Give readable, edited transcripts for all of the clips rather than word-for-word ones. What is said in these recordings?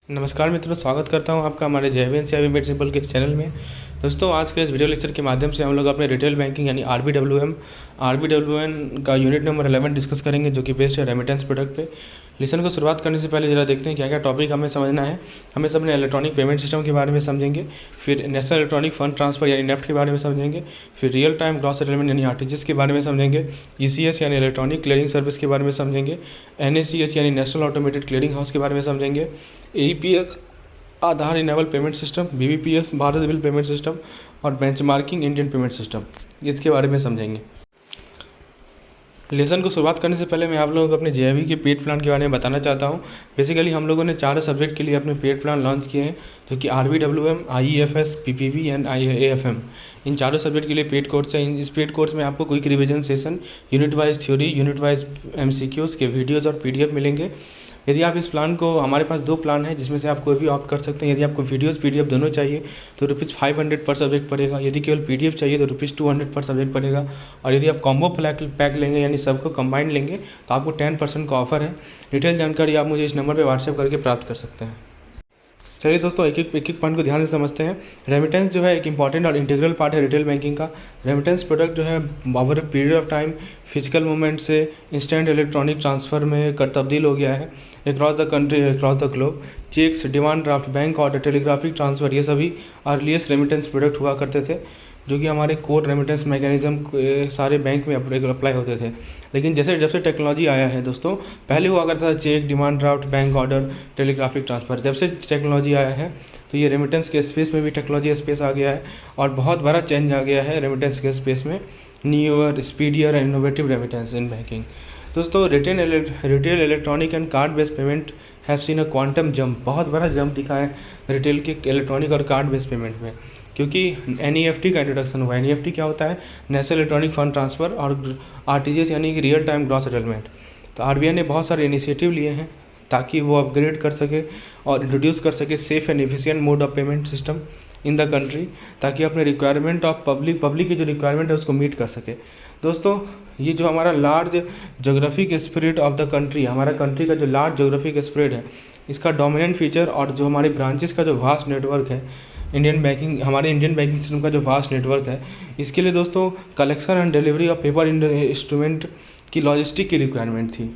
नमस्कार मित्रों, स्वागत करता हूं आपका हमारे JVNC मेड सिंपल के चैनल में। दोस्तों, आज के इस वीडियो लेक्चर के माध्यम से हम लोग अपने रिटेल बैंकिंग यानी RBWN का यूनिट नंबर 11 डिस्कस करेंगे, जो कि बेस्ड है रेमिटेंस प्रोडक्ट पे। लेसन को शुरुआत करने से पहले जरा देखते हैं क्या क्या टॉपिक हमें समझना है। हमें सबने इलेक्ट्रॉनिक पेमेंट सिस्टम के बारे में समझेंगे, फिर नेशनल इलेक्ट्रॉनिक फंड ट्रांसफर यानी नेफ्ट के बारे में समझेंगे, फिर रियल टाइम ग्रॉस सेटलमेंट यानी RTGS के बारे में समझेंगे, ECS यानी इलेक्ट्रॉनिक क्लियरिंग सर्विस के बारे में समझेंगे, NACH यानी नेशनल ऑटोमेटेड क्लियरिंग हाउस के बारे में समझेंगे, AEPS Aadhaar enable payment system, BBPS Bharat bill payment system और बेंचमार्किंग इंडियन पेमेंट सिस्टम, इसके बारे में समझेंगे। लेसन को शुरुआत करने से पहले मैं आप लोगों को अपने JIV के पेड प्लान के बारे में बताना चाहता हूं। बेसिकली हम लोगों ने 4 सब्जेक्ट के लिए अपने पेड प्लान लॉन्च किए हैं, जो कि RBWM, IEFS, PPV and AFM। इन चारों सब्जेक्ट के लिए पेड कोर्स है। इस पेड कोर्स में आपको quick revision session, unit wise theory, unit wise MCQs के वीडियोज़ और PDF मिलेंगे। यदि आप इस प्लान को, हमारे पास 2 प्लान है जिसमें से आप कोई भी ऑप्ट कर सकते हैं। यदि आपको वीडियोस PDF दोनों चाहिए तो ₹500 पर सब्जेक्ट पड़ेगा। यदि केवल PDF चाहिए तो ₹200 पर सब्जेक्ट पड़ेगा। और यदि आप कॉम्बो पैक लेंगे यानी सबको कंबाइंड लेंगे तो आपको 10% का ऑफर है। डिटेल जानकारी आप मुझे इस नंबर पर व्हाट्सएप करके प्राप्त कर सकते हैं। चलिए दोस्तों, एक एक पॉइंट को ध्यान से समझते हैं। रेमिटेंस जो है एक इंपॉर्टेंट और इंटीग्रल पार्ट है रिटेल बैंकिंग का। रेमिटेंस प्रोडक्ट जो है over period of time physical movement से इंस्टेंट इलेक्ट्रॉनिक ट्रांसफ़र में तब्दील हो गया है across the country, across the globe. Cheques, demand draft, bank order, telegraphic transfer, ये सभी अर्लीस्ट रेमिटेंस प्रोडक्ट हुआ करते थे, जो कि हमारे कोर रेमिटेंस मैकेनिज्म सारे बैंक में अप्लाई होते थे। लेकिन जब से टेक्नोलॉजी आया है दोस्तों, पहले हुआ करता था cheque, demand draft, bank order, telegraphic transfer. जब से टेक्नोलॉजी आया है तो ये रेमिटेंस के स्पेस में भी टेक्नोलॉजी स्पेस आ गया है और बहुत बड़ा चेंज आ गया है रेमिटेंस के स्पेस में। Newer, speedier and innovative remittance in banking. दोस्तों, retail electronic and card based payment have seen a quantum jump. बहुत बड़ा जंप दिखा है रिटेल के इलेक्ट्रॉनिक और कार्ड बेस्ड पेमेंट में, क्योंकि NEFT का इंट्रोडक्शन हुआ है। NEFT क्या होता है? नेशनल इलेक्ट्रॉनिक फंड ट्रांसफ़र, और RTGS यानी कि रियल टाइम ग्रॉस सेटलमेंट। तो RBI ने बहुत सारे इनिशिएटिव लिए हैं ताकि वो अपग्रेड कर सके और इंट्रोड्यूस कर सके safe and efficient mode of payment system in the country, ताकि अपने रिक्वायरमेंट ऑफ पब्लिक की जो रिक्वायरमेंट है उसको मीट कर सके। दोस्तों, ये जो हमारा large geographic spread of the country, हमारा कंट्री का जो लार्ज जोग्राफिक स्प्रेड है, इसका डोमिनेंट फीचर और जो हमारे ब्रांचेस का जो वास्ट नेटवर्क है, हमारे इंडियन बैंकिंग सिस्टम का जो वास्ट नेटवर्क है, इसके लिए दोस्तों collection and delivery of paper instrument की लॉजिस्टिक की रिक्वायरमेंट थी।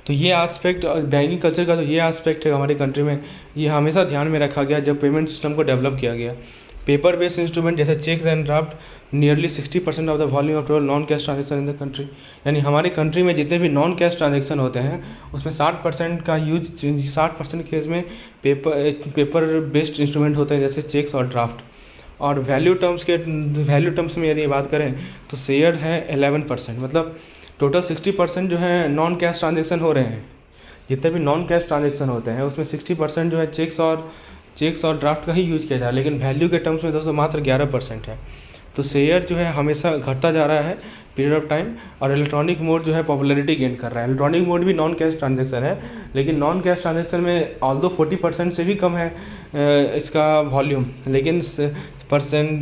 तो ये एस्पेक्ट बैंकिंग कल्चर का, जो ये एस्पेक्ट है हमारे कंट्री में, ये हमेशा ध्यान में रखा गया जब पेमेंट सिस्टम को डेवलप किया गया। पेपर बेस्ड इंस्ट्रूमेंट जैसे cheques and draft nearly 60% of the volume of total non cash transaction in the country. यानी हमारे कंट्री में जितने भी नॉन कैश ट्रांजेक्शन होते हैं उसमें 60% का यूज, 60% केस में पेपर बेस्ड इंस्ट्रूमेंट होते हैं, जैसे चेक्स और ड्राफ्ट। और वैल्यू टर्म्स में यदि बात करें तो शेयर है 11%। मतलब टोटल 60% जो है नॉन कैश ट्रांजेक्शन हो रहे हैं। जितने भी नॉन कैश ट्रांजेक्शन होते हैं उसमें 60% जो है चेक्स और ड्राफ्ट का ही यूज़ किया जा रहा है, लेकिन वैल्यू के टर्म्स में दोस्तों मात्र 11% है। तो शेयर जो है हमेशा घटता जा रहा है पीरियड ऑफ टाइम, और इलेक्ट्रॉनिक मोड जो है पॉपुलैरिटी गेन कर रहा है। इलेक्ट्रॉनिक मोड भी नॉन कैश ट्रांजेक्शन है, लेकिन नॉन कैश ट्रांजेक्शन में ऑल्दो 40% से भी कम है इसका वॉल्यूम, लेकिन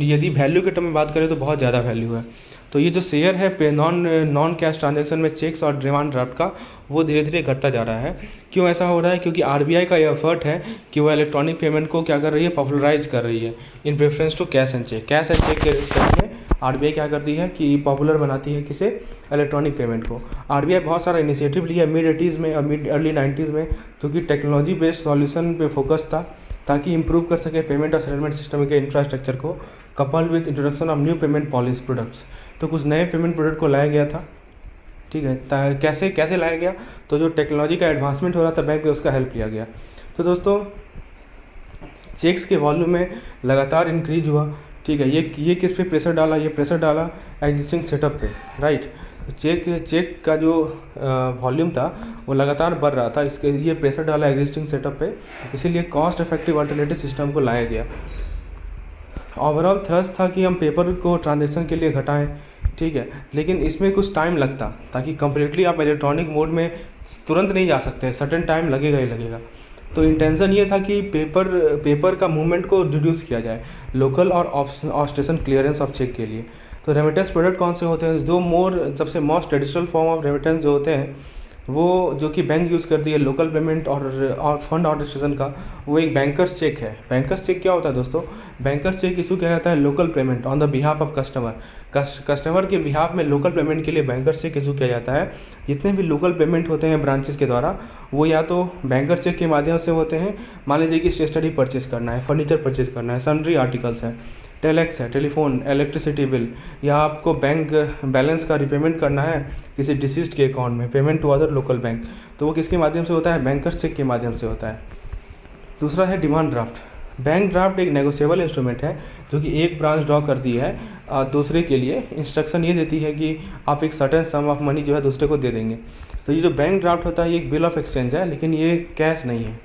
यदि वैल्यू के टर्म में बात करें तो बहुत ज़्यादा वैल्यू है। तो ये जो शेयर है नॉन कैश ट्रांजेक्शन में चेक्स और डिमांड ड्राफ्ट का, वो धीरे धीरे घटता जा रहा है। क्यों ऐसा हो रहा है? क्योंकि RBI का ये एफर्ट है कि वो इलेक्ट्रॉनिक पेमेंट को क्या कर रही है, पॉपुलराइज कर रही है in preference to cash and cheque. Cash and cheque के रिस्पेक्ट में RBI क्या करती है कि पॉपुलर बनाती है किसे, इलेक्ट्रॉनिक पेमेंट को। RBI बहुत सारा इनिशिएटिव लिया मिड-80s में और अर्ली 90s में, जो कि टेक्नोलॉजी बेस्ड सॉल्यूशन पे फोकस था, ताकि इंप्रूव कर सके पेमेंट और सेटलमेंट सिस्टम के इंफ्रास्ट्रक्चर को, coupled with introduction of new payment policy products. तो कुछ नए पेमेंट प्रोडक्ट को लाया गया था, ठीक है। कैसे लाया गया? तो जो टेक्नोलॉजी का एडवांसमेंट हो रहा था बैंक में, उसका हेल्प लिया गया। तो दोस्तों, चेक्स के वॉल्यूम में लगातार इंक्रीज हुआ, ठीक है। ये किस पे प्रेशर डाला? ये प्रेशर डाला एग्जिस्टिंग सेटअप पे, राइट। चेक का जो वॉल्यूम था वो लगातार बढ़ रहा था, इसके ये प्रेशर डाला एग्जिस्टिंग सेटअप पे, इसीलिए कॉस्ट इफेक्टिव अल्टरनेटिव सिस्टम को लाया गया। ओवरऑल थ्रस्ट था कि हम पेपर को ट्रांजेक्शन के लिए घटाएं, ठीक है, लेकिन इसमें कुछ टाइम लगता, ताकि कम्प्लीटली आप इलेक्ट्रॉनिक मोड में तुरंत नहीं जा सकते, सर्टेन टाइम लगेगा ही लगेगा। तो इंटेंशन ये था कि पेपर का मूवमेंट को रिड्यूस किया जाए लोकल और off station clearance of cheque के लिए। तो रेमिटेंस प्रोडक्ट कौन से होते हैं? सबसे most traditional form of remittance जो होते हैं वो जो कि बैंक यूज़ करती है लोकल पेमेंट और फंड ऑर्केस्ट्रेशन का, वो एक बैंकर्स चेक है। बैंकर्स चेक क्या होता है दोस्तों? बैंकर्स चेक इशू किया जाता है local payment on the behalf of customer. Customer के बिहाफ में लोकल पेमेंट के लिए बैंकर्स चेक इशू किया जाता है। जितने भी लोकल पेमेंट होते हैं ब्रांचेस के द्वारा, वो या तो बैंकर चेक के माध्यम से होते हैं। मान लीजिए कि स्टेशनरी परचेज करना है, फर्नीचर परचेज करना है, सन्ड्री आर्टिकल्स हैं, टेलेक्स है, टेलीफोन, इलेक्ट्रिसिटी बिल, या आपको बैंक बैलेंस का रिपेमेंट करना है किसी डिसीज्ड के अकाउंट में, payment to other local bank, तो वो किसके माध्यम से होता है? बैंकर्स चेक के माध्यम से होता है। दूसरा है डिमांड ड्राफ्ट। बैंक ड्राफ्ट एक नेगोशिएबल इंस्ट्रूमेंट है जो कि एक ब्रांच ड्रॉ करती है दूसरे के लिए। इंस्ट्रक्शन ये देती है कि आप एक सर्टेन सम ऑफ मनी जो है दूसरे को दे देंगे। तो ये जो बैंक ड्राफ्ट होता है ये एक बिल ऑफ एक्सचेंज है, लेकिन ये कैश नहीं है,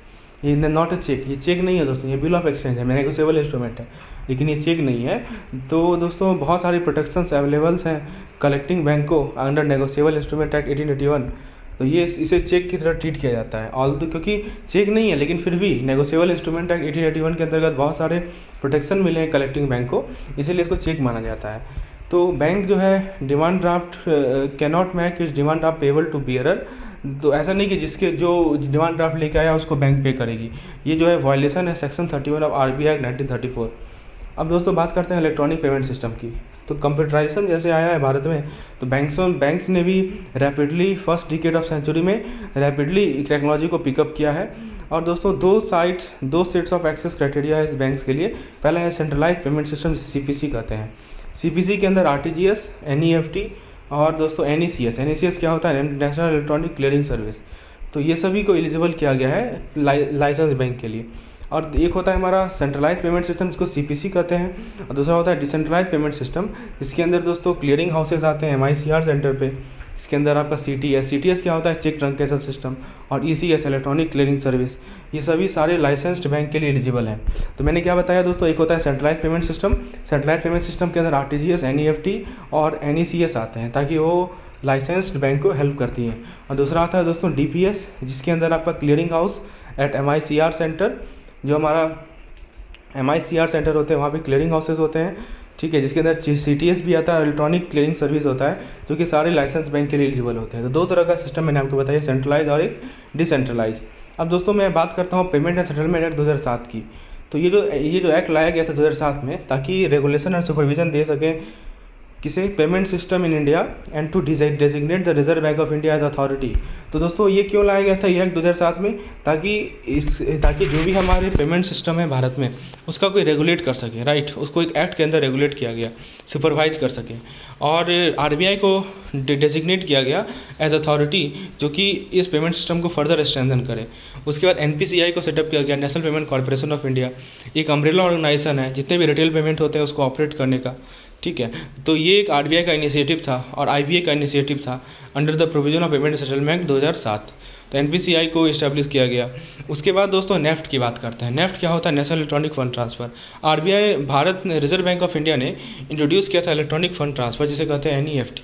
ये नॉट ए चेक, ये चेक नहीं है दोस्तों, ये बिल ऑफ एक्सचेंज है, नेगोशिएबल इंस्ट्रूमेंट है, लेकिन ये चेक नहीं है। तो दोस्तों बहुत सारी प्रोटेक्शंस अवेलेबल्स हैं कलेक्टिंग बैंक को अंडर नेगोशिएबल इंस्ट्रूमेंट एक्ट 1881। तो ये इसे चेक की तरह ट्रीट किया जाता है, ऑल्दो क्योंकि चेक नहीं है लेकिन फिर भी नेगोशिएबल इंस्ट्रूमेंट एक्ट 1881 के अंतर्गत बहुत सारे प्रोटेक्शन मिले हैं कलेक्टिंग बैंक को, इसीलिए इसको चेक माना जाता है। तो बैंक जो है demand draft can not make its demand draft payable to bearer. तो ऐसा नहीं कि जिसके जो डिमांड ड्राफ्ट लेके आया उसको बैंक पे करेगी, ये जो है वायलेशन है सेक्शन 31 ऑफ RBI एक्ट 1934। अब दोस्तों बात करते हैं इलेक्ट्रॉनिक पेमेंट सिस्टम की। तो कंप्यूटराइजेशन जैसे आया है भारत में, तो बैंक्स ने भी rapidly first decade of century में रैपिडली टेक्नोलॉजी को पिकअप किया है। और दोस्तों दो सेट्स ऑफ एक्सेस क्राइटेरिया है इस बैंक्स के लिए। पहला है सेंट्रलाइज पेमेंट सिस्टम, CPC कहते हैं। CPC के अंदर RTGS, NEFT और दोस्तों NECS क्या होता है? National electronic clearing service. तो ये सभी को एलिजिबल किया गया है लाइसेंस बैंक के लिए। और एक होता है हमारा सेंट्रलाइज पेमेंट सिस्टम, जिसको CPC कहते हैं, और दूसरा होता है डिसेंट्रलाइज पेमेंट सिस्टम, जिसके अंदर दोस्तों क्लियरिंग हाउसेज आते हैं MICR सेंटर पे। इसके अंदर आपका CTS क्या होता है? चेक ट्रंकेशन सिस्टम, और ECS इलेक्ट्रॉनिक क्लियरिंग सर्विस। ये सभी सारे लाइसेंस्ड बैंक के लिए एलिजिबल हैं। तो मैंने क्या बताया दोस्तों, एक होता है centralise payment system. Centralise payment system के अंदर RTGS, NEFT और NECS आते हैं, ताकि वो लाइसेंस्ड बैंक को हेल्प करती हैं। और दूसरा आता है दोस्तों DPS, जिसके अंदर आपका clearing house at MICR centre, जो हमारा MICR सेंटर होते हैं वहाँ पे क्लियरिंग हाउसेज होते हैं, ठीक है, जिसके अंदर CTS भी आता है, इलेक्ट्रॉनिक क्लियरिंग सर्विस होता है, जो कि सारे लाइसेंस बैंक के लिए एलिजिबल होते हैं। तो दो तरह का सिस्टम मैंने आपको बताया, सेंट्रलाइज और एक डिसेंट्रलाइज। अब दोस्तों मैं बात करता हूँ पेमेंट एंड सेटलमेंट एक्ट 2007 की। तो ये जो एक्ट लाया गया था 2007 में, ताकि रेगुलेशन एंड सुपरविजन दे सकें किसे? Payment system in India and to designate the Reserve Bank of India as authority. तो दोस्तों ये क्यों लाया गया था ये एक्ट 2007 में? ताकि जो भी हमारे पेमेंट सिस्टम है भारत में उसका कोई रेगुलेट कर सके, राइट, उसको एक एक्ट के अंदर रेगुलेट किया गया, सुपरवाइज कर सके। और RBI को डेजिग्नेट किया गया एज अथॉरिटी, जो कि इस पेमेंट सिस्टम को फर्दर स्ट्रेंथन करे। उसके बाद NPCI को सेटअप किया गया, national payment corporation of India, एक अम्ब्रेला ऑर्गेनाइजेशन है जितने भी रिटेल पेमेंट होते हैं उसको ऑपरेट करने का, ठीक है। तो ये एक RBI का इनिशिएटिव था और IBA का इनिशिएटिव था under the provision of payment settlement 2007। तो NPCI को इस्टेब्लिश किया गया। उसके बाद दोस्तों नेफ्ट की बात करते हैं। नेफ्ट क्या होता है? National electronic fund transfer. RBI Bharat reserve Bank of India ने इंट्रोड्यूस किया था इलेक्ट्रॉनिक फंड ट्रांसफ़र, जिसे कहते हैं NEFT।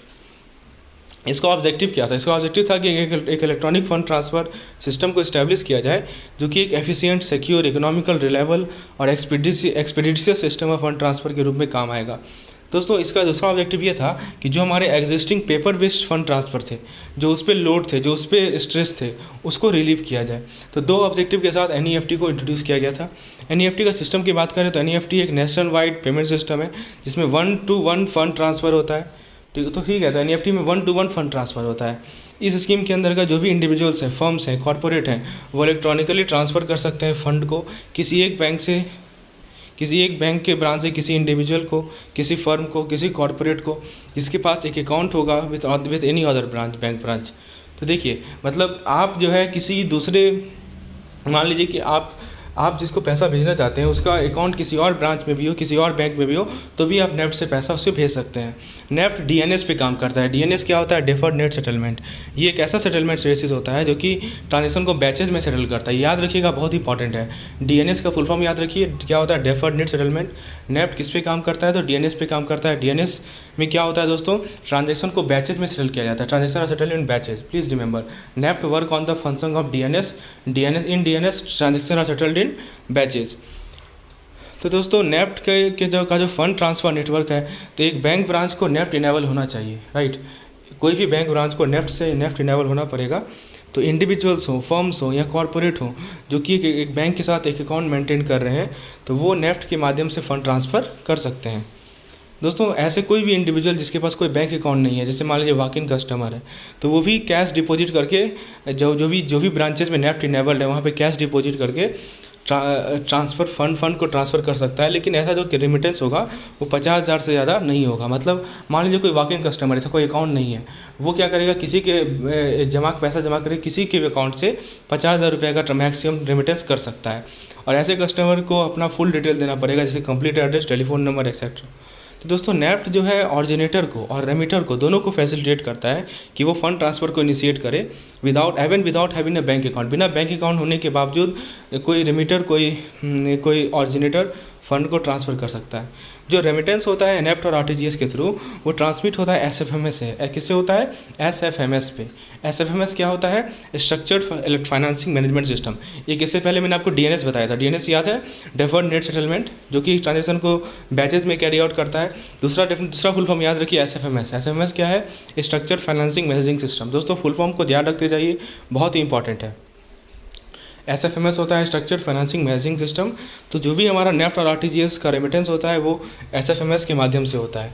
इसका ऑब्जेक्टिव क्या था? इसका ऑब्जेक्टिव था कि एक इलेक्ट्रॉनिक फंड ट्रांसफ़र सिस्टम को इस्टेब्लिश किया जाए, जो कि एक एफिशिएंट, सिक्योर, इकोनॉमिकल, रिलायबल और expeditious system of fund transfer के रूप में काम आएगा। दोस्तों इसका दूसरा ऑब्जेक्टिव ये था कि जो हमारे existing paper based fund transfer थे, जो उस पर लोड थे, जो उस पर स्ट्रेस थे, उसको रिलीव किया जाए। तो दो ऑब्जेक्टिव के साथ NEFT को इंट्रोड्यूस किया गया था। NEFT का सिस्टम की बात करें तो NEFT एक नेशनल वाइड पेमेंट सिस्टम है, जिसमें 1-to-1 फंड ट्रांसफ़र होता है। तो ठीक है, तो NEFT में 1-to-1 फंड ट्रांसफ़र होता है। इस स्कीम के अंदर का जो भी इंडिविजुअल्स हैं, फर्म्स हैं, कॉर्पोरेट हैं, वो इलेक्ट्रॉनिकली ट्रांसफ़र कर सकते हैं फंड को किसी एक बैंक से, किसी एक बैंक के ब्रांच से किसी इंडिविजुअल को, किसी फर्म को, किसी कॉर्पोरेट को, जिसके पास एक अकाउंट होगा with any other bank branch. तो देखिए, मतलब आप जो है किसी दूसरे, मान लीजिए कि आप जिसको पैसा भेजना चाहते हैं उसका अकाउंट किसी और ब्रांच में भी हो, किसी और बैंक में भी हो, तो भी आप नेफ्ट से पैसा उससे भेज सकते हैं। नेफ्ट DNS पे काम करता है। DNS क्या होता है? Deferred net settlement. ये एक ऐसा सेटलमेंट सर्विसेज होता है जो कि ट्रांजेक्शन को बैचेज में सेटल करता है। याद रखिएगा, बहुत इंपॉर्टेंट है। DNS का फुल फॉर्म याद रखिए, क्या होता है? Deferred net settlement. नेफ्ट किस पे काम करता है? तो DNS पे काम करता है। DNS में क्या होता है दोस्तों? ट्रांजेक्शन को बैचेज में सेटल किया जाता है। Transaction are settle in batches, please remember. NEFT work on the function of DNS। DNS transaction are settled in batches. तो दोस्तों नेफ्ट का जो फंड ट्रांसफ़र नेटवर्क है, तो एक बैंक ब्रांच को नेफ्ट इनेबल होना चाहिए, राइट। कोई भी बैंक ब्रांच को नेफ्ट से नेफ्ट इनेबल होना पड़ेगा। तो इंडिविजुअल्स हो, फर्म्स हो या कॉरपोरेट हो जो कि एक बैंक के साथ एक अकाउंट मेंटेन कर रहे हैं, तो वो नेफ्ट के माध्यम से फ़ंड ट्रांसफ़र कर सकते हैं। दोस्तों ऐसे कोई भी इंडिविजुअल जिसके पास कोई बैंक अकाउंट नहीं है, जैसे मान लीजिए वॉक इन कस्टमर है, तो वो भी कैश डिपॉजिट करके जो भी ब्रांचेस में नेफ्ट इनेबल्ड है वहाँ पे कैश डिपॉजिट करके ट्रांसफ़र फंड को ट्रांसफ़र कर सकता है। लेकिन ऐसा जो रेमिटेंस होगा वो 50,000 से ज़्यादा नहीं होगा। मतलब मान लीजिए कोई वॉक इन कस्टमर, ऐसा कोई अकाउंट नहीं है, वो क्या करेगा, किसी के पैसा जमा करके किसी के अकाउंट से 50,000 रुपये का मैक्सिमम रेमिटेंस कर सकता है। और ऐसे कस्टमर को अपना फुल डिटेल देना पड़ेगा, जैसे complete address, telephone number etcetera. तो दोस्तों नेफ्ट जो है ऑरिजिनेटर को और रेमिटर को दोनों को फैसिलिटेट करता है कि वो फंड ट्रांसफ़र को इनिशिएट करे without having a bank account. बिना बैंक अकाउंट होने के बावजूद कोई रेमिटर कोई ऑरिजिनेटर फ़ंड को ट्रांसफ़र कर सकता है। जो रेमिटेंस होता है नेफ्ट और आरटीजीएस के थ्रू, वो ट्रांसमिट होता है एसएफएमएस से। किससे होता है? एसएफएमएस पे। एसएफएमएस क्या होता है? Structured financing management system. एक इससे पहले मैंने आपको डीएनएस बताया था। डीएनएस याद है? डेफर्ड नेट सेटलमेंट, जो कि ट्रांजेक्शन को बैचेज में कैरी आउट करता है। दूसरा फुल फॉर्म याद रखिए एसएफएमएस। एसएफएमएस क्या है? Structured financing managing system. दोस्तों फुल फॉर्म को ध्यान रखते जाइए, बहुत ही इंपॉर्टेंट है। एसएफएमएस होता है स्ट्रक्चर्ड फाइनेंसिंग मैनेजिंग सिस्टम। तो जो भी हमारा नेफ्ट और आरटीजीएस का रेमिटेंस होता है वो एसएफएमएस के माध्यम से होता है।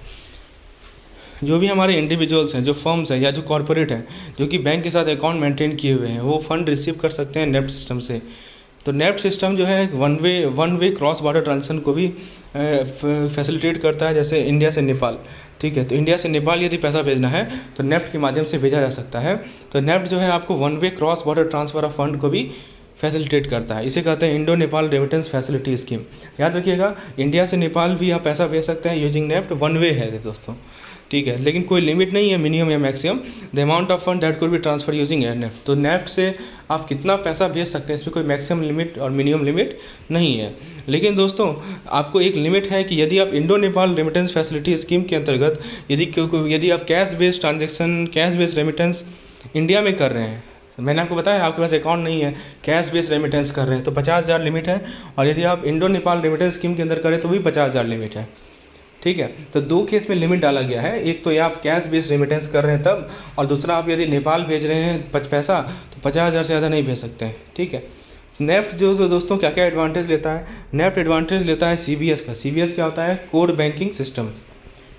जो भी हमारे इंडिविजुअल्स हैं, जो फर्म्स हैं या जो कॉरपोरेट हैं जो कि बैंक के साथ अकाउंट मेंटेन किए हुए हैं, वो फंड रिसीव कर सकते हैं नेफ्ट सिस्टम से। तो नेफ्ट सिस्टम जो है one way cross border transaction को भी फैसिलिटेट करता है, जैसे इंडिया से नेपाल। ठीक है, तो इंडिया से नेपाल यदि पैसा भेजना है तो नेफ्ट के माध्यम से भेजा जा सकता है। तो नेफ्ट जो है आपको one way cross border transfer of fund को भी फैसिलिटेट करता है। इसे कहते हैं Indo Nepal remittance facility scheme. याद रखिएगा, इंडिया से नेपाल भी आप पैसा भेज सकते हैं यूजिंग नेफ्ट। वन वे है दोस्तों, ठीक है, लेकिन कोई लिमिट नहीं है, मिनिमम या maximum the amount of fund that could be transfer using NEFT. तो नेफ्ट से आप कितना पैसा भेज सकते हैं, इसमें कोई मैक्सिमम लिमिट और मिनिमम लिमिट नहीं है। लेकिन दोस्तों आपको एक लिमिट है कि यदि आप Indo Nepal remittance facility scheme के अंतर्गत यदि आप cash based transaction, cash based remittance India में कर रहे हैं, मैंने आपको बताया आपके पास अकाउंट नहीं है, कैश बेस्ड रेमिटेंस कर रहे हैं, तो 50,000 लिमिट है। और यदि आप इंडो नेपाल रेमिटेंस स्कीम के अंदर करें तो भी 50,000 लिमिट है। ठीक है, तो दो केस में लिमिट डाला गया है। एक तो ये आप कैश बेस्ड रेमिटेंस कर रहे हैं तब, और दूसरा आप यदि नेपाल भेज रहे हैं पैसा तो 50,000 से ज़्यादा नहीं भेज सकते हैं। ठीक है, नेफ्ट जो दोस्तों क्या क्या एडवांटेज लेता है? नेफ्ट एडवांटेज लेता है सीबीएस का। सीबीएस क्या होता है? Core banking system.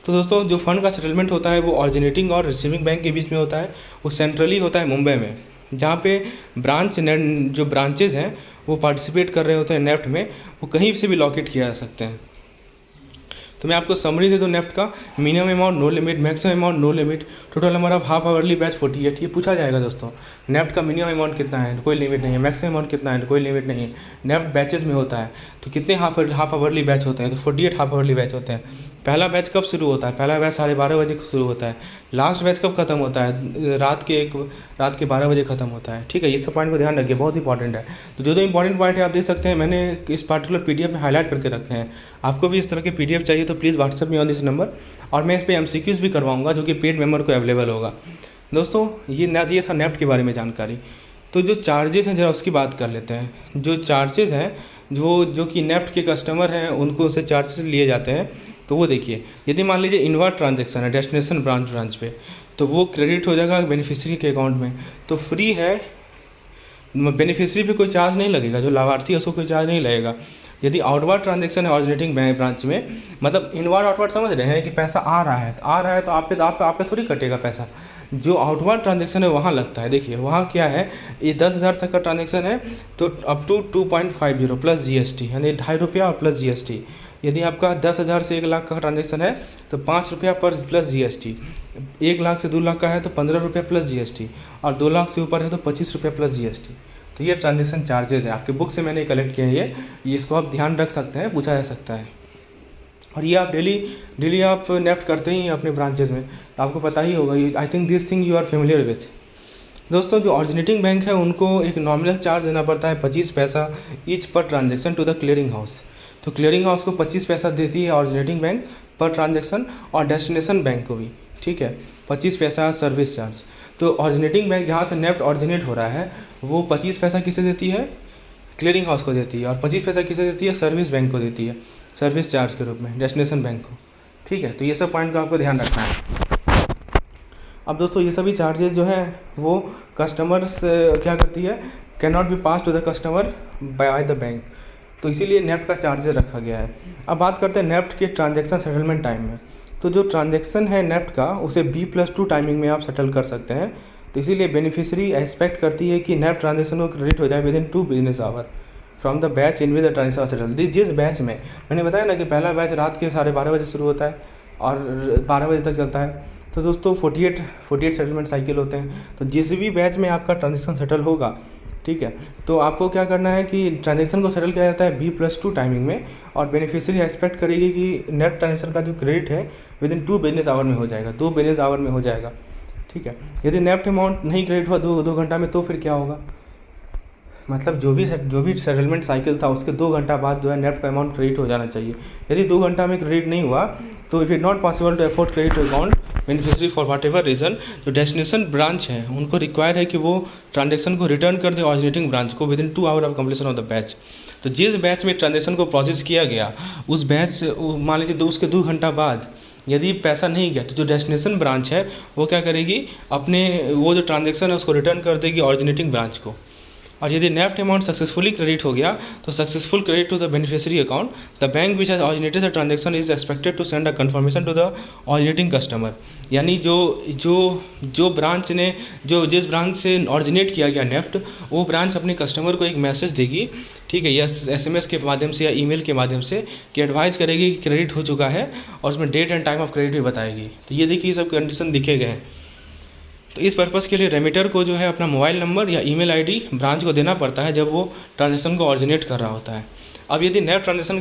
तो दोस्तों जो फंड का सेटलमेंट होता है वो ऑरिजिनेटिंग और रिसीविंग बैंक के बीच में होता है। वो सेंट्रली होता है मुंबई में, जहाँ पे जो ब्रांचेज हैं वो पार्टिसिपेट कर रहे होते हैं नेफ्ट में, वो कहीं से भी लॉकेट किया जा सकते हैं। तो मैं आपको समरी दे दूँ नेफ्ट का। Minimum amount no limit, maximum amount no limit, total number of half hourly batch 48। ये पूछा जाएगा दोस्तों, नेफ्ट का मिनिमम अमाउंट कितना है? कोई लिमिट नहीं है। मैक्सिमम अमाउंट कितना है? कोई लिमिट नहीं है। नेफ्ट बैचेस में होता है, तो कितने हाफ आवरली बैच होते हैं? तो 48 हाफ आवरली बैच होते हैं। पहला बैच कब शुरू होता है? पहला बैच 12:30 बजे शुरू होता है। लास्ट बैच कब खत्म होता है? रात के 12 बजे खत्म होता है। ठीक है, ये सब पॉइंट को ध्यान रखिए, बहुत इंपॉर्टेंट है। तो जो इंपॉर्टेंट पॉइंट है आप देख सकते हैं, मैंने इस पार्टिकुलर पीडीएफ में हाईलाइट करके रखे हैं। आपको भी इस तरह के पीडीएफ चाहिए तो प्लीज़ व्हाट्सएप में ऑन दिस नंबर, और मैं इस पर एमसीक्यूज़ भी करवाऊंगा जो कि पेड मेंबर को अवेलेबल होगा। दोस्तों ये था नेफ्ट के बारे में जानकारी। तो जो चार्जेस हैं ज़रा उसकी बात कर लेते हैं। जो चार्जेस हैं जो कि नेफ्ट के कस्टमर हैं उनको उससे चार्जेस लिए जाते हैं। तो वो देखिए, यदि मान लीजिए इनवर्ट ट्रांजेक्शन है डेस्टिनेशन ब्रांच पे, तो वो क्रेडिट हो जाएगा बेनिफिशियरी के अकाउंट में, तो फ्री है। बेनिफिशियरी पे कोई चार्ज नहीं लगेगा, जो लाभार्थी है उसको कोई चार्ज नहीं लगेगा। यदि आउटवर्ड ट्रांजेक्शन है ऑरिजिनेटिंग बैंक ब्रांच में, मतलब इनवर्ड आउटवर्ड समझ रहे हैं कि पैसा आ रहा है तो आप पे थोड़ी कटेगा पैसा। जो आउटवर्ड ट्रांजेक्शन है वहाँ लगता है। देखिए वहाँ क्या है, ये 10,000 तक का ट्रांजेक्शन है तो अप टू 2.50 प्लस जीएसटी, यानी 2.5 रुपया और प्लस जीएसटी। यदि आपका 10,000 से 1 लाख का ट्रांजेक्शन है तो 5 रुपया पर प्लस जीएसटी। 1 लाख से 2 लाख का है तो 15 रुपया प्लस जीएसटी, और 2 लाख से ऊपर है तो 25 रुपया प्लस जीएसटी। तो ये ट्रांजेक्शन चार्जेस है, आपके बुक से मैंने कलेक्ट किया है। ये इसको आप ध्यान रख सकते हैं, पूछा जा सकता है। और ये आप डेली आप नेफ्ट करते ही हैं अपने ब्रांचेज में, तो आपको पता ही होगा। I think this thing you are familiar with. दोस्तों जो ऑरिजिनेटिंग बैंक है उनको एक नॉमिनल चार्ज देना पड़ता है 25 पैसा ईच पर transaction to the clearing house. तो क्लियरिंग हाउस को 25 पैसा देती है ऑरिजिनेटिंग बैंक पर ट्रांजेक्शन, और डेस्टिनेशन बैंक को भी, ठीक है, 25 पैसा सर्विस चार्ज। तो ऑरिजिनेटिंग बैंक जहाँ से नेफ्ट ऑरिजिनेट हो रहा है वो 25 पैसा किसे देती है? क्लियरिंग हाउस को देती है। और 25 पैसा किसे देती है? सर्विस बैंक को देती है, सर्विस चार्ज के रूप में डेस्टिनेशन बैंक को। ठीक है, तो ये सब पॉइंट का आपको ध्यान रखना है। अब दोस्तों ये सभी चार्जेस जो हैं वो कस्टमर्स क्या करती है, can not be pass to the customer by the bank, तो इसीलिए नेफ्ट का चार्जेस रखा गया है। अब बात करते हैं नेफ्ट के ट्रांजैक्शन सेटलमेंट टाइम में। तो जो ट्रांजैक्शन है नेफ्ट का उसे B+2 टाइमिंग में आप सेटल कर सकते हैं। तो इसीलिए बेनिफिशियरी एक्सपेक्ट करती है कि नेफ्ट ट्रांजैक्शन को क्रेडिट हो जाए within 2 business hour from the batch in which the transaction settle. जिस बैच में मैंने बताया ना कि पहला बैच रात के 12:30 बजे शुरू होता है और 12 बजे तक चलता है, तो दोस्तों 48 सेटलमेंट साइकिल होते हैं। तो जिस भी बैच में आपका ट्रांजैक्शन सेटल होगा, ठीक है, तो आपको क्या करना है कि ट्रांजैक्शन को सेटल किया जाता है B+2 टाइमिंग में, और बेनिफिशियरी एक्सपेक्ट करेगी कि नेट ट्रांजैक्शन का जो क्रेडिट है विदिन 2 बिजनेस आवर में हो जाएगा, 2 बिजनेस आवर में हो जाएगा, ठीक है। यदि नेफ्ट अमाउंट नहीं क्रेडिट हुआ 2 घंटा में, तो फिर क्या होगा, मतलब जो भी सेटलमेंट साइकिल था उसके 2 घंटा बाद जो है नेफ्ट का अमाउंट क्रेडिट हो जाना चाहिए। यदि 2 घंटा में क्रेडिट नहीं हुआ तो if it not possible to afford credit to account beneficiary for whatever reason, जो डेस्टिनेशन ब्रांच है उनको रिक्वायर है कि वो ट्रांजेक्शन को रिटर्न कर दे ऑरिजिनेटिंग ब्रांच को within 2 hour of completion of the batch. तो जिस बैच में ट्रांजेक्शन को प्रोसेस किया गया उस बैच मान लीजिए उसके 2 घंटा बाद यदि पैसा नहीं गया, तो जो डेस्टिनेशन ब्रांच है वो क्या करेगी, अपने वो जो ट्रांजेक्शन है उसको रिटर्न कर देगी ऑरिजिनेटिंग ब्रांच को। और यदि नेफ्ट अमाउंट सक्सेसफुली क्रेडिट हो गया तो successful credit to the beneficiary account, the bank which has originated the transaction is expected to send a confirmation to the originating customer. यानी जो ब्रांच ने जिस ब्रांच से ऑरिजिनेट किया गया नेफ्ट, वो ब्रांच अपने कस्टमर को एक मैसेज देगी, ठीक है, या SMS के माध्यम से या ईमेल के माध्यम से, कि एडवाइस करेगी कि क्रेडिट हो चुका है, और उसमें date and time of credit भी बताएगी। तो ये देखिए सब कंडीशन दिखे गए हैं। तो इस पर्पज़ के लिए रेमिटर को जो है अपना मोबाइल नंबर या ईमेल आईडी ब्रांच को देना पड़ता है जब वो ट्रांजैक्शन को ऑरिजिनेट कर रहा होता है। अब यदि नेफ्ट ट्रांजैक्शन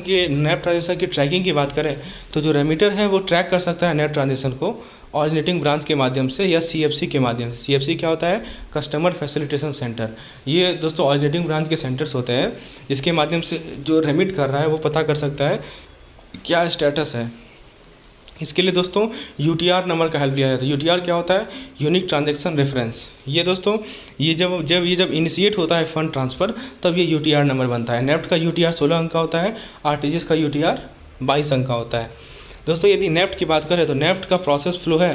की ट्रैकिंग की बात करें तो जो रेमिटर है वो ट्रैक कर सकता है नेफ्ट ट्रांजैक्शन को ऑरिजिनेटिंग ब्रांच के माध्यम से या CFC के माध्यम से। CFC क्या होता है, कस्टमर फैसिलिटेशन सेंटर। ये दोस्तों ऑरिजिनेटिंग ब्रांच के सेंटर्स होते हैं जिसके माध्यम से जो रेमिट कर रहा है वो पता कर सकता है क्या स्टेटस है। इसके लिए दोस्तों UTR नंबर का हेल्प लिया जाता है। UTR क्या होता है, यूनिक ट्रांजैक्शन रेफरेंस। ये दोस्तों ये जब इनिशिएट होता है फंड ट्रांसफ़र तब ये UTR नंबर बनता है। नेफ्ट का UTR 16 अंक का होता है, RTGS का UTR 22 अंक का होता है। दोस्तों यदि नेफ्ट की बात करें तो नेफ्ट का प्रोसेस फ्लो है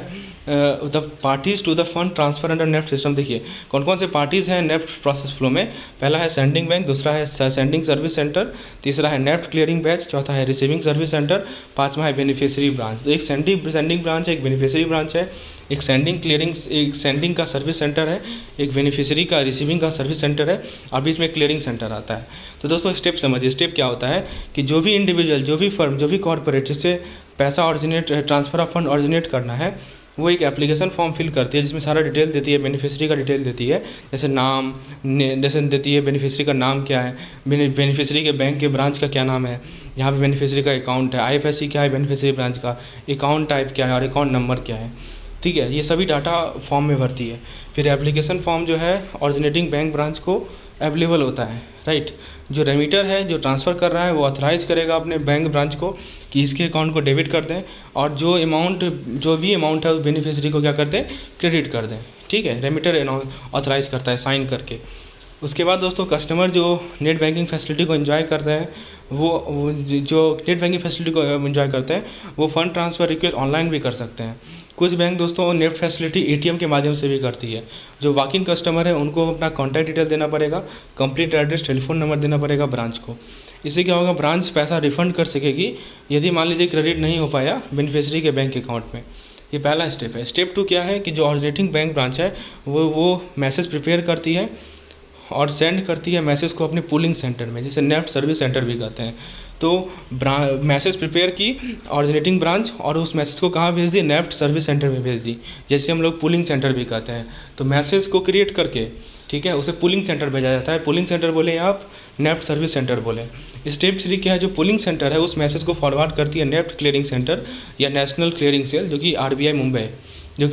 the parties to the fund transfer under NEFT system. देखिए कौन कौन से पार्टीज़ हैं नेफ्ट प्रोसेस फ्लो में। पहला है सेंडिंग बैंक, दूसरा है सेंडिंग सर्विस सेंटर, तीसरा है नेफ्ट क्लियरिंग बैच, चौथा है रिसीविंग सर्विस सेंटर, पाँचवा है बेनिफिशियरी ब्रांच। तो एक सेंडिंग ब्रांच है, एक बेनिफिशियरी ब्रांच है, एक सेंडिंग का सर्विस सेंटर है, एक बेनिफिशियरी का रिसीविंग का सर्विस सेंटर है, और बीच में क्लियरिंग सेंटर आता है। तो दोस्तों स्टेप समझिए। स्टेप क्या होता है कि जो भी इंडिविजुअल, जो भी फर्म, जो भी कॉर्पोरेट जिससे पैसा ट्रांसफ़र ऑफ फंड ऑरिजिनेट करना है, वो एक एप्लीकेशन फॉर्म फिल करती है जिसमें सारा डिटेल देती है, बेनिफिशियरी का डिटेल देती है, जैसे नाम, जैसे देती है बेनिफिशियरी का नाम क्या है, बेनिफिशियरी के बैंक के ब्रांच का क्या नाम है, यहाँ पे बेनिफिशियरी का अकाउंट है, IFSC क्या है बेनिफिशियरी ब्रांच का, अकाउंट टाइप क्या है और अकाउंट नंबर क्या है, ठीक है, ये सभी डाटा फॉर्म में भरती है। फिर एप्लीकेशन फॉर्म जो है ऑरिजिनेटिंग बैंक ब्रांच को अवेलेबल होता है, राइट। जो रेमिटर है, जो ट्रांसफ़र कर रहा है, वो ऑथराइज़ करेगा अपने बैंक ब्रांच को कि इसके अकाउंट को डेबिट कर दें, और जो भी अमाउंट है उस बेनिफिशियरी को क्या कर दें, क्रेडिट कर दें, ठीक है। रेमिटर ऑथराइज़ करता है साइन करके। उसके बाद दोस्तों कस्टमर जो नेट बैंकिंग फैसिलिटी को एंजॉय कर रहे हैं, वो जो नेट बैंकिंग फैसिलिटी को एंजॉय करते हैं वो फ़ंड ट्रांसफ़र रिक्वेस्ट ऑनलाइन भी कर सकते हैं। कुछ बैंक दोस्तों नेट फैसिलिटी ATM के माध्यम से भी करती है। जो वॉक-इन कस्टमर है उनको अपना कॉन्टैक्ट डिटेल देना पड़ेगा, कंप्लीट एड्रेस, टेलीफोन नंबर देना पड़ेगा ब्रांच को। इससे क्या होगा, ब्रांच पैसा रिफ़ंड कर सकेगी यदि मान लीजिए क्रेडिट नहीं हो पाया बेनिफिशियरी के बैंक अकाउंट में। ये पहला स्टेप है। स्टेप 2 क्या है कि जो ऑरिजिनेटिंग बैंक ब्रांच है वो मैसेज प्रिपेयर करती है और सेंड करती है मैसेज को अपने पूलिंग सेंटर में, जिसे नेफ्ट सर्विस सेंटर भी कहते हैं। तो मैसेज प्रिपेयर की ऑरिजिनेटिंग ब्रांच और उस मैसेज को कहाँ भेज दी, नेफ्ट सर्विस सेंटर में भेज दी, जैसे हम लोग पूलिंग सेंटर भी कहते हैं। तो मैसेज को क्रिएट करके, ठीक है, उसे पूलिंग सेंटर भेजा जाता है। पूलिंग सेंटर बोले आप, नेफ्ट सर्विस सेंटर बोले। स्टेप 3 क्या है, जो पूलिंग सेंटर है उस मैसेज को फॉरवर्ड करती है नेफ्ट क्लियरिंग सेंटर या नेशनल क्लियरिंग सेल, जो कि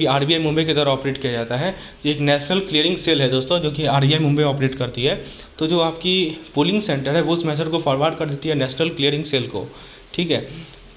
RBI मुंबई के द्वारा ऑपरेट किया जाता है। तो एक नेशनल क्लियरिंग सेल है दोस्तों जो कि RBI मुंबई ऑपरेट करती है। तो जो आपकी पूलिंग सेंटर है वो उस मैसेज को फॉरवर्ड कर देती है नेशनल क्लियरिंग सेल को, ठीक है,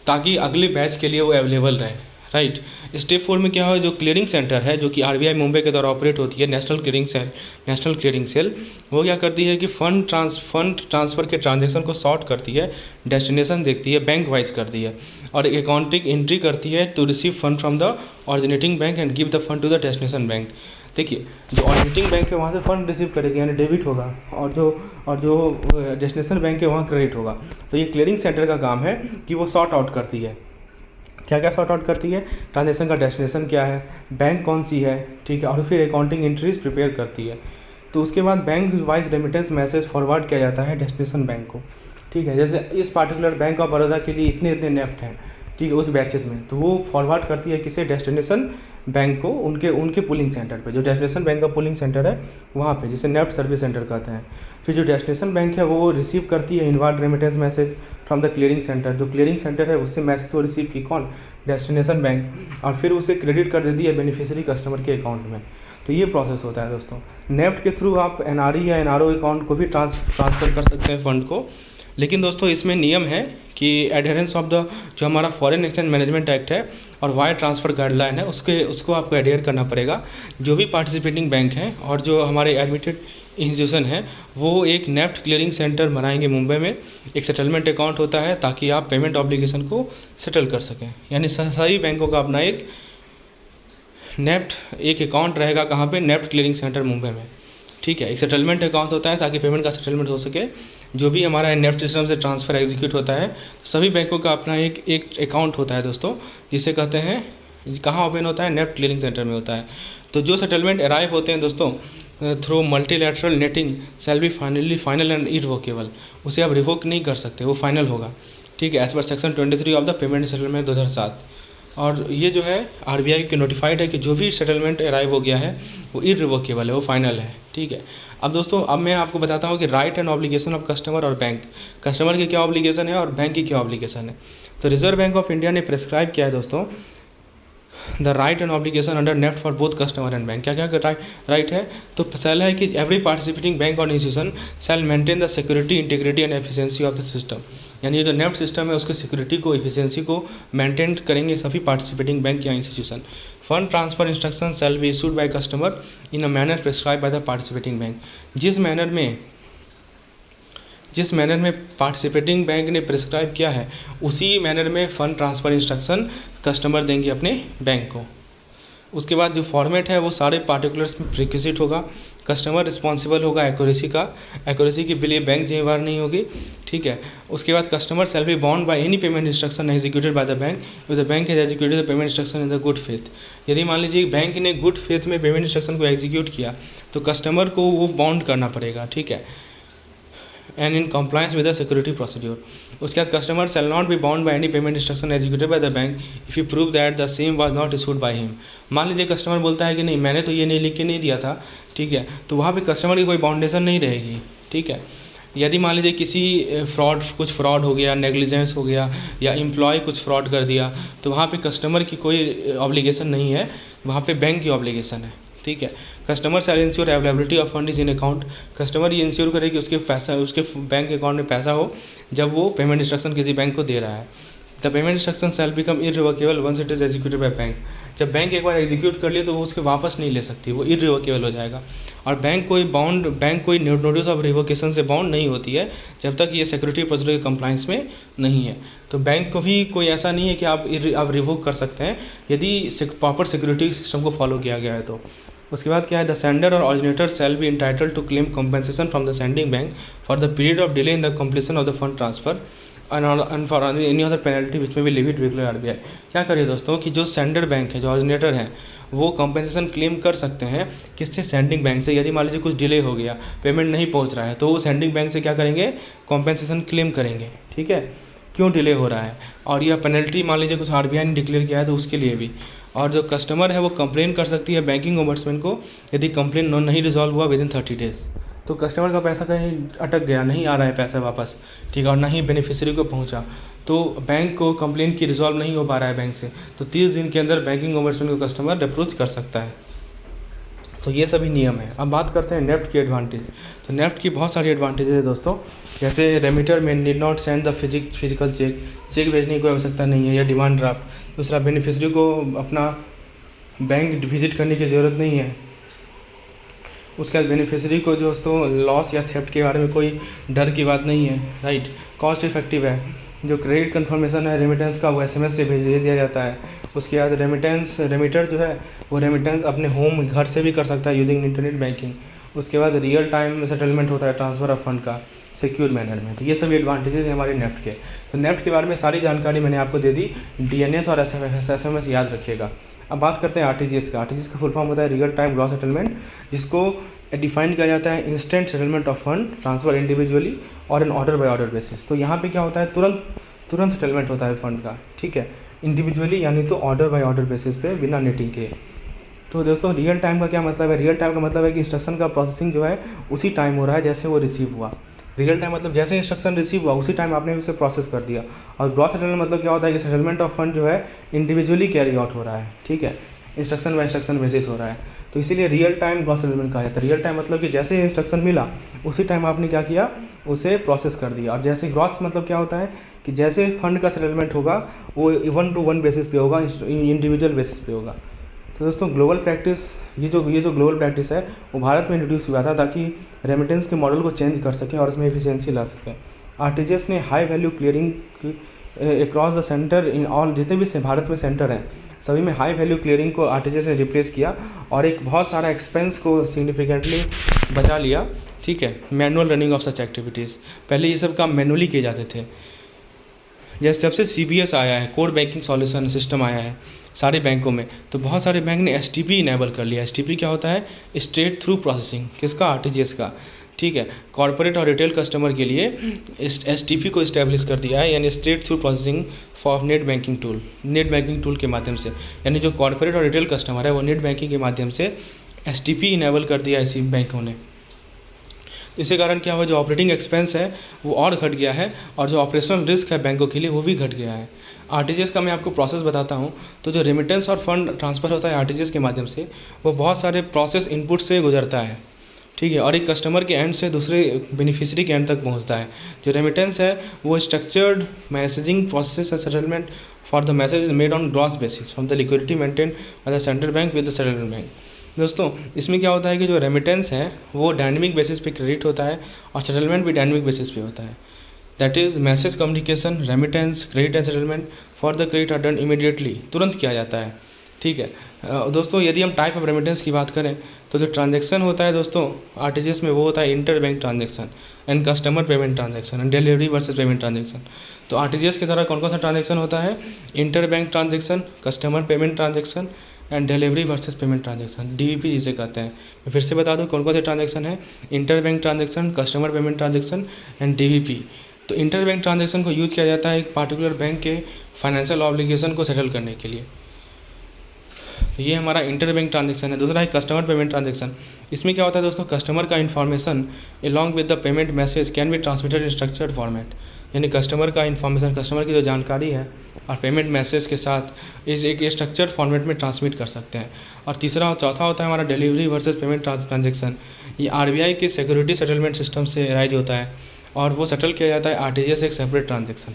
ताकि अगले बैच के लिए वो अवेलेबल रहे, राइट। स्टेप 4 में क्या है, जो क्लियरिंग सेंटर है जो कि आरबीआई मुंबई के द्वारा ऑपरेट होती है, नेशनल क्लियरिंग सेल, वो क्या करती है कि फंड ट्रांसफ़र के ट्रांजैक्शन को सॉर्ट करती है, डेस्टिनेशन देखती है, बैंक वाइज करती है, और एक अकाउंटिंग एंट्री करती है to receive fund from the originating bank and give the fund to the destination bank. देखिए, जो ऑरिजिनेटिंग बैंक है वहाँ से फंड रिसीव करेगी यानी डेबिट होगा, और जो डेस्टिनेशन बैंक है वहाँ क्रेडिट होगा। तो ये क्लियरिंग सेंटर का काम है कि वो सॉर्ट आउट करती है, क्या क्या सॉर्ट आउट करती है, ट्रांजेक्शन का डेस्टिनेशन क्या है, बैंक कौन सी है, ठीक है, और फिर अकाउंटिंग एंट्रीज प्रिपेयर करती है। तो उसके बाद bank wise remittance message forward किया जाता है डेस्टिनेशन बैंक को, ठीक है। जैसे इस पार्टिकुलर बैंक ऑफ बड़ौदा के लिए इतने इतने नेफ्ट हैं, ठीक है, उस बैचेस में, तो वो फॉरवर्ड करती है किसे, डेस्टिनेशन बैंक को, उनके पुलिंग सेंटर पे, जो डेस्टिनेशन बैंक का पुलिंग सेंटर है वहाँ पे, जिसे नेफ्ट सर्विस सेंटर कहते हैं। फिर जो डेस्टिनेशन बैंक है वो रिसीव करती है inward remittance message from the clearing centre, जो क्लियरिंग सेंटर है उससे मैसेज वो रिसीव की कौन, डेस्टिनेशन बैंक, और फिर उसे क्रेडिट कर देती है बेनिफिशियरी कस्टमर के अकाउंट में। तो ये प्रोसेस होता है दोस्तों। नेफ्ट के थ्रू आप एनआरई या एनआरओ अकाउंट को भी ट्रांसफ़र कर सकते हैं फंड को, लेकिन दोस्तों इसमें नियम है कि एडहेरेंस ऑफ द जो हमारा फॉरेन एक्सचेंज मैनेजमेंट एक्ट है और वायर ट्रांसफ़र गाइडलाइन है उसको आपको एडहेयर करना पड़ेगा। जो भी पार्टिसिपेटिंग बैंक हैं और जो हमारे एडमिटेड इंस्टीट्यूशन है वो एक नेफ्ट क्लियरिंग सेंटर बनाएंगे मुंबई में, एक सेटलमेंट अकाउंट होता है ताकि आप पेमेंट ऑब्लिगेशन को सेटल कर सकें। यानी सभी बैंकों का अपना एक नेफ्ट एक अकाउंट रहेगा, कहाँ पे, नेफ्ट क्लियरिंग सेंटर मुंबई में, ठीक है। एक सेटलमेंट अकाउंट होता है ताकि पेमेंट का सेटलमेंट हो सके। जो भी हमारा नेफ्ट सिस्टम से ट्रांसफ़र एग्जीक्यूट होता है, सभी बैंकों का अपना एक अकाउंट होता है दोस्तों, जिसे कहते हैं, कहाँ ओपन होता है, नेफ्ट क्लियरिंग सेंटर में होता है। तो जो सेटलमेंट अराइव होते हैं दोस्तों through multilateral netting shall be final and irrevocable, उसे आप रिवोक नहीं कर सकते, वो फाइनल होगा, ठीक है, एज पर section 23 of the payment settlement 2007। और ये जो है आरबीआई के नोटिफाइड है कि जो भी सेटलमेंट अराइव हो गया है वो इररिवोकेबल है, वो फाइनल है, ठीक है। अब दोस्तों अब मैं आपको बताता हूँ कि right and obligation of customer और बैंक, कस्टमर की क्या ऑब्लिगेशन है और बैंक की क्या ऑब्लिगेशन है। तो रिजर्व बैंक ऑफ इंडिया ने प्रेस्क्राइब किया है दोस्तों the right and obligation under NEFT for both customer and bank. क्या क्या राइट है, तो पहला है कि एवरी पार्टिसिपेटिंग बैंक और institution shall maintain the security, integrity and efficiency of the system. यानी ये जो नेफ्ट सिस्टम है उसके सिक्योरिटी को, एफिशिएंसी को मेंटेन करेंगे सभी पार्टिसिपेटिंग बैंक या institution. Fund transfer instruction shall be issued by customer in a manner prescribe by the participating bank. जिस मैनर में पार्टिसिपेटिंग बैंक ने प्रिस्क्राइब किया है उसी मैनर में फ़ंड ट्रांसफ़र इंस्ट्रक्शन कस्टमर देंगे अपने बैंक को। उसके बाद जो फॉर्मेट है वो सारे पार्टिकुलर्स में प्रिक्विजिट होगा। कस्टमर रिस्पॉन्सिबल होगा एक्यूरेसी के लिए बैंक जिम्मेवार नहीं होगी, ठीक है। उसके बाद customer shall be bound by any payment instruction executed by the bank if the bank has executed the payment instruction in the good faith. यदि मान लीजिए बैंक ने गुड फेथ में पेमेंट इंस्ट्रक्शन को एग्जीक्यूट किया तो कस्टमर को वो बाउंड करना पड़ेगा, ठीक है, and in compliance with the security procedure. उसके बाद customer shall not be bound by any payment instruction executed by the bank if he prove that the same was not issued by him. मान लीजिए customer बोलता है कि नहीं मैंने तो ये नहीं लिख के नहीं दिया था, ठीक है, तो वहाँ पे कस्टमर की कोई बाउंडेशन नहीं रहेगी, ठीक है। यदि मान लीजिए किसी कुछ फ्रॉड हो गया, नेग्लिजेंस हो गया या एम्प्लॉय कुछ फ्रॉड कर दिया तो वहाँ पे कस्टमर की कोई ऑब्लिगेशन नहीं है, वहाँ पे बैंक की ऑब्लिगेशन है, ठीक है। Customer shall ensure availability of fund is in account. Customer ये इंश्योर करे कि उसके बैंक अकाउंट में पैसा हो जब वो पेमेंट इंस्ट्रक्शन किसी बैंक को दे रहा है। The payment instruction shall become irrevocable once it is executed by bank. जब बैंक एक बार एग्जीक्यूट कर लिए तो वो उसके वापस नहीं ले सकती, वो इररिवोकेबल हो जाएगा। और बैंक कोई नोटिस ऑफ रिवोकेशन से बाउंड नहीं होती है जब तक ये सिक्योरिटी प्रोसीजर के कंप्लाइंस में नहीं है। तो बैंक को भी कोई ऐसा नहीं है कि आप रिवोक कर सकते हैं यदि प्रॉपर सिक्योरिटी सिस्टम को फॉलो किया गया है तो। उसके बाद क्या है, द सेंडर और originator shall be entitled to claim compensation from the sending bank for the period of delay in the completion of the fund transfer and for any other penalty which में भी limit regular RBI. क्या करिए दोस्तों कि जो sender bank है, जो originator हैं, वो कॉम्पेंसेशन क्लेम कर सकते हैं किससे, सेंडिंग बैंक से। यदि मान लीजिए कुछ डिले हो गया, पेमेंट नहीं पहुंच रहा है, तो वो सेंडिंग बैंक से क्या करेंगे, कॉम्पेंसेशन क्लेम करेंगे, ठीक है, क्यों डिले हो रहा है। और यह पेनल्टी मान लीजिए कुछ आरबीआई ने डिक्लेयर किया है तो उसके लिए भी। और जो कस्टमर है वो कंप्लेन कर सकती है बैंकिंग ओम्बड्समैन को यदि कंप्लेन नहीं रिजॉल्व हुआ विदिन 30 डेज़। तो कस्टमर का पैसा कहीं अटक गया, नहीं आ रहा है पैसा वापस, ठीक है, और नहीं बेनिफिशियरी को पहुंचा, तो बैंक को कंप्लेन की रिजॉल्व नहीं हो पा रहा है बैंक से, तो 30 दिन के अंदर बैंकिंग ओम्बड्समैन को कस्टमर अप्रोच कर सकता है, तो ये सभी नियम है। अब बात करते हैं नेफ्ट की एडवांटेज। तो नेफ्ट की बहुत सारी एडवांटेजेस है दोस्तों, जैसे रेमिटर में need not send the physical cheque भेजने की कोई आवश्यकता नहीं है या डिमांड ड्राफ्ट। दूसरा, बेनिफिशरी को अपना बैंक विजिट करने की ज़रूरत नहीं है। उसके बाद बेनिफिशरी को दोस्तों लॉस या थेफ्ट के बारे में कोई डर की बात नहीं है, राइट। कॉस्ट इफेक्टिव है। जो क्रेडिट कंफर्मेशन है रेमिटेंस का वो SMS से भेज दिया जाता है। उसके बाद रेमिटर जो है वो रेमिटेंस अपने होम घर से भी कर सकता है यूजिंग इंटरनेट बैंकिंग। उसके बाद रियल टाइम सेटलमेंट होता है ट्रांसफ़र ऑफ फंड का सिक्योर मैनर में। तो ये सभी एडवांटेजेस हैं हमारे नेफ्ट के। तो नेफ्ट के बारे में सारी जानकारी मैंने आपको दे दी। DNS और SMS याद रखिएगा। अब बात करते हैं RTGS का। RTGS का फुल फॉर्म होता है रियल टाइम ग्रॉस सेटलमेंट, जिसको डिफाइन किया जाता है instant settlement of fund transfer individually और an order by order basis. तो यहाँ पे क्या होता है, तुरंत सेटलमेंट होता है फंड का, ठीक है, इंडिविजुअली यानी तो ऑर्डर बाय ऑर्डर बेसिस पे बिना नेटिंग के। तो दोस्तों रियल टाइम का क्या मतलब है? रियल टाइम का मतलब है कि इंस्ट्रक्शन का प्रोसेसिंग जो है उसी टाइम हो रहा है जैसे वो रिसीव हुआ। रियल टाइम मतलब जैसे इंस्ट्रक्शन रिसीव हुआ उसी टाइम आपने उसे प्रोसेस कर दिया। और ग्रॉस सेटलमेंट मतलब क्या होता है कि सेटलमेंट ऑफ फंड जो है इंडिविजुअली कैरी आउट हो रहा है, ठीक है, इंस्ट्रक्शन बाय इंस्ट्रक्शन बेसिस हो रहा है। तो इसीलिए रियल टाइम ग्रॉस सेटलमेंट कहा जाता है। रियल टाइम मतलब कि जैसे इंस्ट्रक्शन मिला उसी टाइम आपने क्या किया, उसे प्रोसेस कर दिया। और जैसे ग्रॉस मतलब क्या होता है कि जैसे फंड का सेटलमेंट होगा वो 1-to-1 बेसिस पे होगा, इंडिविजुअल बेसिस पे होगा। तो दोस्तों ग्लोबल प्रैक्टिस, ये जो ग्लोबल प्रैक्टिस है वो भारत में इंट्रोड्यूस हुआ था ताकि रेमिटेंस के मॉडल को चेंज कर सकें और इसमें एफिशिएंसी ला सकें। RTGS ने high value clearing across the centre in all, जितने भी भारत में सेंटर हैं सभी में हाई वैल्यू क्लियरिंग को RTGS ने रिप्लेस किया और एक बहुत सारा एक्सपेंस को सिग्निफिकेंटली बचा लिया, ठीक है। Manual running of such activities, पहले ये सब काम मैनुअली किए जाते थे। जैसे जब से CBS आया है, कोर बैंकिंग सॉल्यूशन सिस्टम आया है सारे बैंकों में, तो बहुत सारे बैंक ने STP इनेबल कर लिया। STP क्या होता है? Straight through processing. किसका? RTGS का, ठीक है। कॉर्पोरेट और रिटेल कस्टमर के लिए STP को इस्टेब्लिश कर दिया है, यानी straight through processing for net banking tool के माध्यम से। यानी जो कॉर्पोरेट और रिटेल कस्टमर है वो नेट बैंकिंग के माध्यम से STP इनेबल कर दिया है इसी बैंकों ने। इसके कारण क्या हुआ, जो ऑपरेटिंग एक्सपेंस है वो और घट गया है और जो ऑपरेशनल रिस्क है बैंकों के लिए वो भी घट गया है। RTGS का मैं आपको प्रोसेस बताता हूँ। तो जो रेमिटेंस और फंड ट्रांसफ़र होता है RTGS के माध्यम से, वो बहुत सारे प्रोसेस इनपुट से गुजरता है, ठीक है, और एक कस्टमर के एंड से दूसरे बेनिफिशियरी के एंड तक पहुँचता है। जो रेमिटेंस है वो structured messaging process and settlement for the message is made on gross basis from the liquidity maintain by the central bank with the settlement bank. दोस्तों इसमें क्या होता है कि जो रेमिटेंस है वो डायनेमिक बेसिस पे क्रेडिट होता है और सेटलमेंट भी डायनेमिक बेसिस पे होता है। That is message communication, remittance, credit and settlement for the credit are done immediately, तुरंत किया जाता है, ठीक है। दोस्तों यदि हम टाइप ऑफ रेमिटेंस की बात करें तो जो ट्रांजेक्शन होता है दोस्तों RTGS में वो होता है inter bank transaction and customer payment transaction and delivery versus payment transaction. तो RTGS के द्वारा कौन कौन सा ट्रांजेक्शन होता है? Inter bank transaction, customer payment transaction and delivery versus payment transaction, DVP जिसे कहते हैं। मैं फिर से बता दूं कौन कौन से ट्रांजेक्शन है, inter bank transaction, customer payment transaction and DVP। तो इंटर बैंक ट्रांजेक्शन को यूज किया जाता है एक पार्टिकुलर बैंक के फाइनेंशियल ऑब्लिगेशन को सेटल करने के लिए। तो ये हमारा इंटर बैंक ट्रांजेक्शन है। दूसरा है कस्टमर पेमेंट ट्रांजेक्शन। इसमें क्या होता है दोस्तों, कस्टमर का information along with the payment message can be transmitted in structured format, यानी कस्टमर का इन्फॉर्मेशन, कस्टमर की जो जानकारी है और पेमेंट मैसेज के साथ इस एक स्ट्रक्चर्ड फॉर्मेट में ट्रांसमिट कर सकते हैं। और चौथा होता है हमारा डिलीवरी वर्सेस पेमेंट ट्रांजेक्शन। ये RBI के सिक्योरिटी सेटलमेंट सिस्टम से राइज होता है और वो सेटल किया जाता है RTGS एक सेपरेट ट्रांजेक्शन।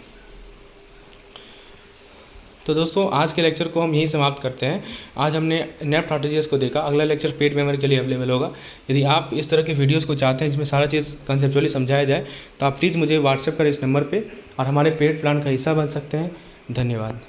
तो दोस्तों आज के लेक्चर को हम यहीं समाप्त करते हैं। आज हमने नेफ्ट RTGS को देखा। अगला लेक्चर पेड मेमोरी के लिए अवेलेबल होगा। यदि आप इस तरह के वीडियोस को चाहते हैं जिसमें सारा चीज़ कंसेप्चुअली समझाया जाए तो आप प्लीज़ मुझे व्हाट्सएप कर इस नंबर पे और हमारे पेड प्लान का हिस्सा बन सकते हैं। धन्यवाद।